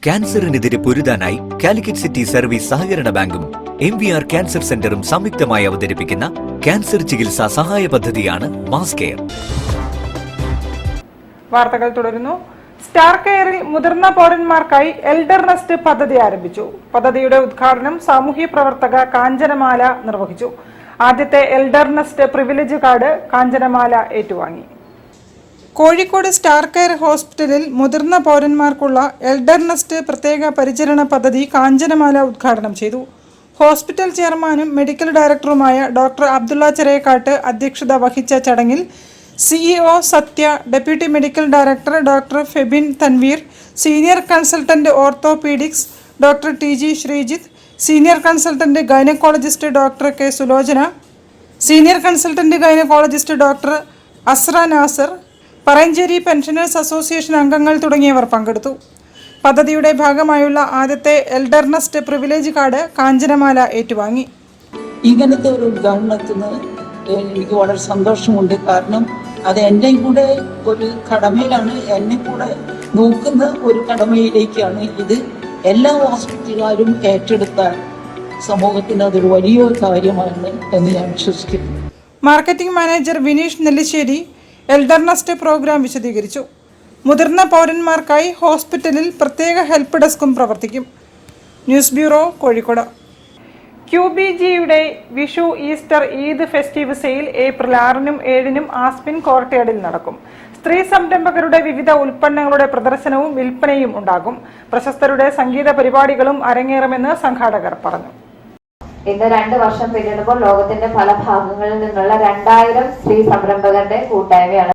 ക്യാൻസറിനെതിരെ പൊരുതാനായി Calicut city service സഹകരണ ബാങ്കും MVR cancer സെന്ററും സംയുക്തമായി അവതരിപ്പിക്കുന്ന ക്യാൻസർ ചികിത്സാ സഹായ പദ്ധതിയാണ് മാസ് കെയർ. വാർത്തകൾ തുടരുന്നു. സ്റ്റാർ കെയറിൽ മുതിർന്ന പൗരന്മാർക്കായി എൽഡർ നെസ്റ്റ് പദ്ധതി ആരംഭിച്ചു. പദ്ധതിയുടെ ഉദ്ഘാടനം സാമൂഹ്യ പ്രവർത്തക കാഞ്ചനമാല നിർവഹിച്ചു. ആദ്യത്തെ Elder Nest privilege card Kanchanamala ഏറ്റുവാങ്ങി. കോഴിക്കോട് സ്റ്റാർ കെയർ ഹോസ്പിറ്റലിൽ മുതിർന്ന പൗരന്മാർക്കുള്ള എൽഡർ നെസ്റ്റ് പ്രത്യേക പരിചരണ പദ്ധതി കാഞ്ചനമാല ഉദ്ഘാടനം ചെയ്തു. ഹോസ്പിറ്റൽ ചെയർമാനും മെഡിക്കൽ ഡയറക്ടറുമായ ഡോക്ടർ അബ്ദുള്ള ചെറിയക്കാട്ട് അധ്യക്ഷത വഹിച്ച ചടങ്ങിൽ CEO Sathya, deputy medical director doctor Febin Tanveer, senior consultant orthopaedics doctor TG Sreejith, senior consultant gynaecologist doctor K Sulochana, senior consultant gynaecologist doctor Asra Nasar, Parayancheri pensioners association അംഗങ്ങൾ തുടങ്ങിയവർ പങ്കെടുത്തു. പദ്ധതിയുടെ ഭാഗമായുള്ള ആദ്യത്തെ Elder Nest privilege card Kanchanamala ഏറ്റുവാങ്ങി. ഇങ്ങനത്തെ ഒരു ഉദ്ഘാടനത്തിന് എനിക്ക് വളരെ സന്തോഷമുണ്ട്. കാരണം അത് എൻ്റെ കൂടെ ഒരു കടമയിലാണ്, എന്നെ കൂടെ നോക്കുന്ന ഒരു കടമയിലേക്കാണ് ഇത്. എല്ലാ ഹോസ്പിറ്റലുകാരും ഏറ്റെടുത്താൽ സമൂഹത്തിന് അതൊരു വലിയൊരു കാര്യമാണ് എന്ന് ഞാൻ വിശ്വസിക്കുന്നു. Marketing manager Vineesh Nellissery Elder Nest programme വിശദീകരിച്ചു. മുതിർന്ന പൗരന്മാർക്കായി ഹോസ്പിറ്റലിൽ പ്രത്യേക ഹെൽപ്പ് ഡെസ്കും പ്രവർത്തിക്കും. News bureau, Kozhikode. QBGയുടെ Vishu, Easter, Eid festive sale April 6-നും 7-നും ആസ്പിൻ കോർട്ട്യാർഡിൽ നടക്കും. സ്ത്രീ സംരംഭകരുടെ വിവിധ ഉൽപ്പന്നങ്ങളുടെ പ്രദർശനവും വിൽപ്പനയും ഉണ്ടാകും. പ്രശസ്തരുടെ സംഗീത പരിപാടികളും അരങ്ങേറുമെന്ന് സംഘാടകർ പറഞ്ഞു. ഇന്ന് 2 വർഷം പിന്നിടുമ്പോൾ ലോകത്തിന്റെ പല ഭാഗങ്ങളിൽ നിന്നുള്ള 2000 സ്ത്രീ സംരംഭകരുടെ കൂട്ടായ്മയാണ്